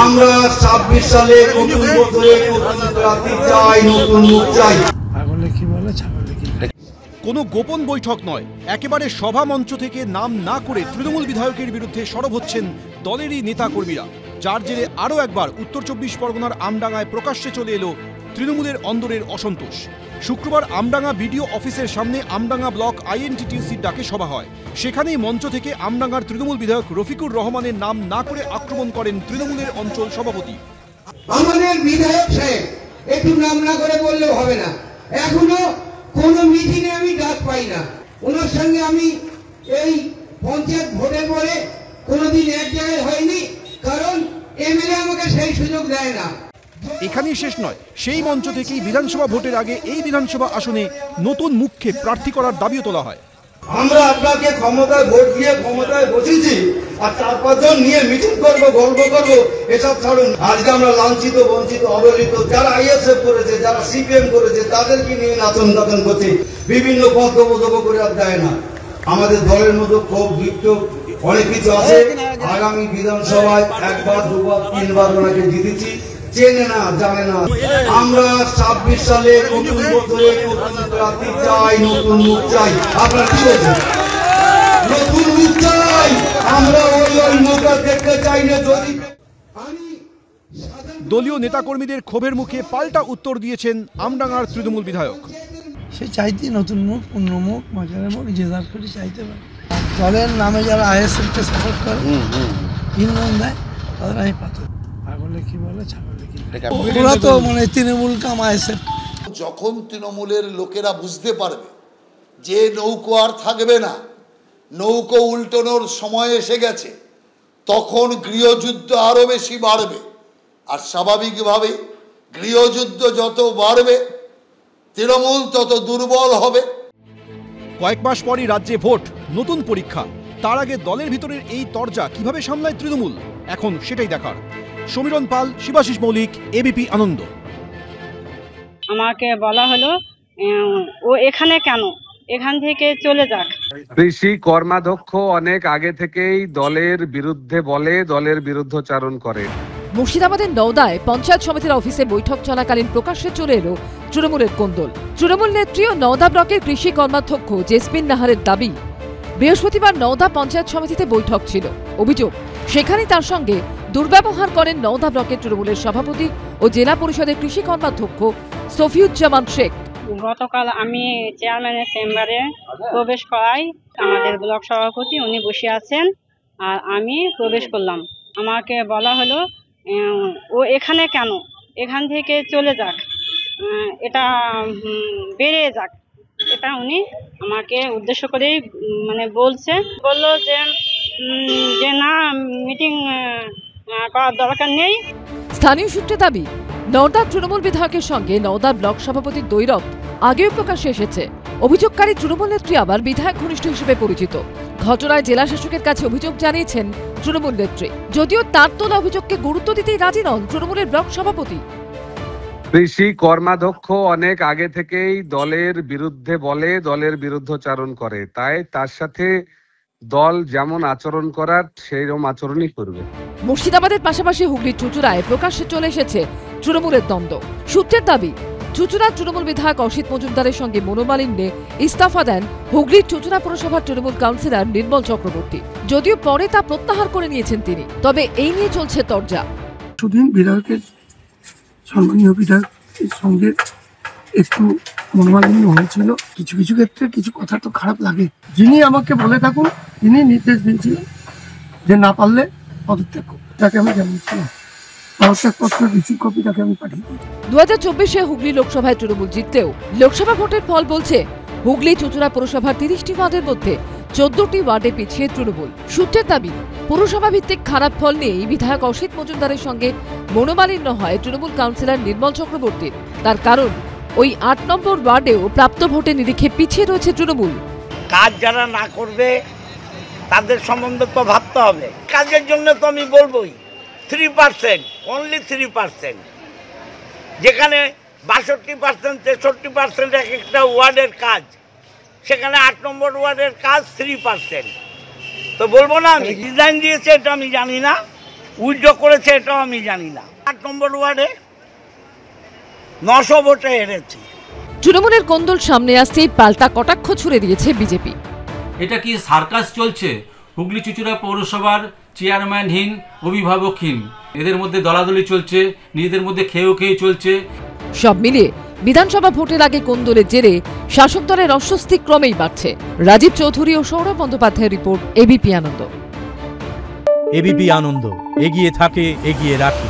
আমরা 26 সালে নতুন বছরে নতুন রাত্রি চাই, নতুন মুখ চাই। কোনো গোপন বৈঠক নয়, একেবারে সভা মঞ্চ থেকে নাম না করে তৃণমূল বিধায়কের বিরুদ্ধে সরব হচ্ছেন দলেরই নেতা কর্মীরা, যার জেরে আরও একবার উত্তর 24 পরগনার আমডাঙ্গায় প্রকাশ্যে চলে এলো তৃণমূলের অন্দরের অসন্তোষ। শুক্রবার আমডাঙ্গা বিডিও অফিসের সামনে আমডাঙ্গা ব্লক আইএনটিটিউসির ডাকে সভা হয়। সেখানেই মঞ্চ থেকে আমডাঙ্গার তৃণমূল বিধায়ক রফিকুর রহমানের নাম না করে আক্রমণ করেন তৃণমূলের অঞ্চল সভাপতি। আমাদের বিধায়ক সাহেব একটু নাম না করে বললেও হবে না, এখনো কোন মিটিংয়ে আমি ডাক পাই না। ওনার সঙ্গে আমি এই পঞ্চায়েত ভোটের পরে কোনোদিন এক জায়গায় হয়নি, কারণ এমএলএ আমাকে সেই সুযোগ দেয় না। এখানেই শেষ নয়, সেই মঞ্চ থেকেই বিধানসভা ভোটের আগে এই বিধানসভা আসনে নতুন মুখকে প্রার্থী করার দাবিও তোলা হয়। আমরা আপনাকে ক্ষমতায় ভোট দিয়ে ক্ষমতায় বসেছি, আর 4-5 জন নিয়ে মিটিং করবো, গল্প করবো, এসব ছাড়ুন। আজকে আমরা লাঞ্ছিত, বঞ্চিত, অবহেলিত, যারা আইএসএফ করেছে, যারা সিপিএম করেছে, তাদেরকে নিয়ে নাচন দাচন করছে, বিভিন্ন বক্তব্য করে আর দেয় না। আমাদের দলের মধ্যে ক্ষোভ, বিক্ষোভ অনেক কিছু আছে। আগামী বিধানসভায় 1বার 2বার 3বার ওনাকে জিতেছি, চেনে না, জানে না। আমরা 26 সালে নতুন বছরে নতুন রাত্রি চাই, নতুন মুখ চাই। আপনারা কি বলছেন? নতুন মুখ চাই, আমরা ওই মুখটা দেখতে চাই না। যদি দলীয় নেতাকর্মীদের ক্ষোভের মুখে পাল্টা উত্তর দিয়েছেন আমডাঙ্গার তৃণমূল বিধায়ক। সে চাইতে নতুন মুখ, পূর্ণ মুখ, মাঝারে মুখ, যে যার করে চাইতে পারে। দলের নামে যারা আইএসএফকে সাপোর্ট করে, ইন্ধন দেয়, তাদের আমি পাত পাগলে কি বলে, ছাগলে কি, ওরা তো মানে তৃণমূল কাম আইএসএফ। যখন তৃণমূলের লোকেরা বুঝতে পারবে যে নৌকো আর থাকবে না, নৌকো উল্টানোর সময় এসে গেছে, তখন গৃহযুদ্ধ আরও বেশি বাড়বে। আর স্বাভাবিকভাবে গৃহযুদ্ধ যত বাড়বে, তৃণমূল তত দুর্বল হবে। কয়েক মাস পরই রাজ্যে ভোট, নতুন পরীক্ষা। তার আগে দলের ভিতরের এই তরজা কিভাবে সামলায় তৃণমূল, এখন সেটাই দেখার। সমীরণ পাল, শিবাশিস মৌলিক, এবিপি আনন্দ। আমাকে বলা হলো ও এখানে কেন, এখান থেকে চলে যাক। কৃষি কর্মাধ্যক্ষ অনেক আগে থেকেই দলের বিরুদ্ধে বলে, দলের বিরুদ্ধচারণ করে। মুর্শিদাবাদের নওদায় পঞ্চায়েত সমিতির অফিসে বৈঠক চলাকালীন প্রকাশ্যে চলে এলো তৃণমূলের কোন্দল। তৃণমূল নেত্রী ও নওদা ব্লকের কৃষি কর্মাধ্যক্ষ জেসমিন নাহারের দাবি, বৃহস্পতিবার নওদা পঞ্চায়েত সমিতিতে বৈঠক ছিল। অভিযোগ, সেখানেই তার সঙ্গে দুর্ব্যবহার করেন নওদা ব্লকের তৃণমূলের সভাপতি ও জেলা পরিষদের কৃষি কর্মাধ্যক্ষ সফিউজ্জামান শেখ। গতকাল আমি চেয়ারম্যানের চেম্বারে প্রবেশ করাই, আমাদের ব্লক সভাপতি উনি বসে আছেন, আর আমি প্রবেশ করলাম। আমাকে বলা হলো ও এখানে কেন, এখান থেকে চলে যাক, এটা বেড়ে যাক, এটা উনি আমাকে উদ্দেশ্য করেই মানে বললো যে না, মিটিং করার দরকার নেই। স্থানীয় সূত্রে দাবি, নওদা তৃণমূল বিধায়কের সঙ্গে নওদা ব্লক সভাপতির দ্বৈরথ আগেও প্রকাশ্যে এসেছে। অভিযোগকারী তৃণমূল নেত্রী আবার বিধায়ক ঘনিষ্ঠ হিসেবে পরিচিত। ঘটনায় জেলা শাসকের কাছে অভিযোগ জানিয়েছেন তৃণমূল নেত্রী, যদিও তার তোলা অভিযোগকে গুরুত্ব দিতেই রাজি নন তৃণমূলের ব্লক সভাপতি। কৃষি কর্মাধ্যক্ষ অনেক আগে থেকেই দলের বিরুদ্ধে বলে, দলের বিরুদ্ধচারণ করে, তাই তার সাথে দল যেমন আচরণ করার সেইরকম আচরণই করবে। মুর্শিদাবাদের পাশাপাশি হুগলির চুঁচুড়ায় প্রকাশ্যে চলে এসেছে তৃণমূলের দ্বন্দ্ব। সূত্রের দাবি, চুঁচুড়ার তৃণমূল বিধায়ক অসিত মজুমদারের সঙ্গে মনোমালিন্যে ইস্তফা দেন হুগলির চুঁচুড়া পুরসভার তৃণমূল কাউন্সিলর নির্মল চক্রবর্তী। যদিও পরে তা প্রত্যাহার করে নিয়েছেন তিনি, তবে এই নিয়ে চলছে তরজা। সুদিন বিধায়কের, সম্মানীয় বিধায়কের সঙ্গে একটু মনোমালিন্য হয়েছিল। কিছু কিছু ক্ষেত্রে কিছু কথা তো খারাপ লাগে। যিনি আমাকে বলে থাকুন, তিনি নির্দেশ দিয়েছিলেন যে না পারলে পদত্যাগ করুন। তাকে আমি জানিয়েছিলাম, পদত্যাগপত্র রিসিভ কপি তাকে আমি পাঠিয়ে দিই। 2024-এ হুগলি লোকসভায় তৃণমূল জিততেও লোকসভা ভোটের ফল বলছে হুগলি চুঁচুড়া পুরসভার 30টি ওয়ার্ডের মধ্যে 14টি ওয়ার্ডে পিছিয়ে তৃণমূল। সূত্রের দাবি, পুরসভা ভিত্তিক খারাপ ফল নিয়েই বিধায়ক অসিত মজুমদারের সঙ্গে মনোমালিন্য হয় তৃণমূল কাউন্সিলর নির্মল চক্রবর্তীর। তার কারণ, ওই 8 নম্বর ওয়ার্ডেও প্রাপ্ত ভোটের নিরিখে পিছিয়ে রয়েছে তৃণমূল। কাজ যারা না করবে তাদের সম্বন্ধে তো ভাবতে হবে। কাজের জন্য তো আমি বলবোই 3%, অনলি 3%, যেখানে 62%, 63% এক একটা ওয়ার্ডের কাজ, সেখানে 8 নম্বর ওয়ার্ডের কাজ 3%। তো বলবো না আমি ডিজাইন দিয়েছে, এটা আমি জানি না, উইথড্র করেছে এটাও আমি জানি না। 8 নম্বর ওয়ার্ডে 900 ভোটে হেরেছি। তৃণমূলের কোন্দল সামনে আসতেই পাল্টা কটাক্ষ ছুড়ে দিয়েছে বিজেপি। এটা কি সার্কাস চলছে? হুগলি চুঁচুড়া পৌরসভার চেয়ারম্যানহীন, অভিভাবকহীন, এদের মধ্যে দলাদলি চলছে, নিজেদের মধ্যে খেয়ে চলছে। সব মিলিয়ে বিধানসভা ভোটের আগে কোন্দলের জেরে শাসক দলের অস্বস্তি ক্রমেই বাড়ছে। রাজীব চৌধুরী ও সৌরভ বন্দ্যোপাধ্যায়ের রিপোর্ট, এবিপি আনন্দ। এবিপি আনন্দ, এগিয়ে থাকে, এগিয়ে রাখে।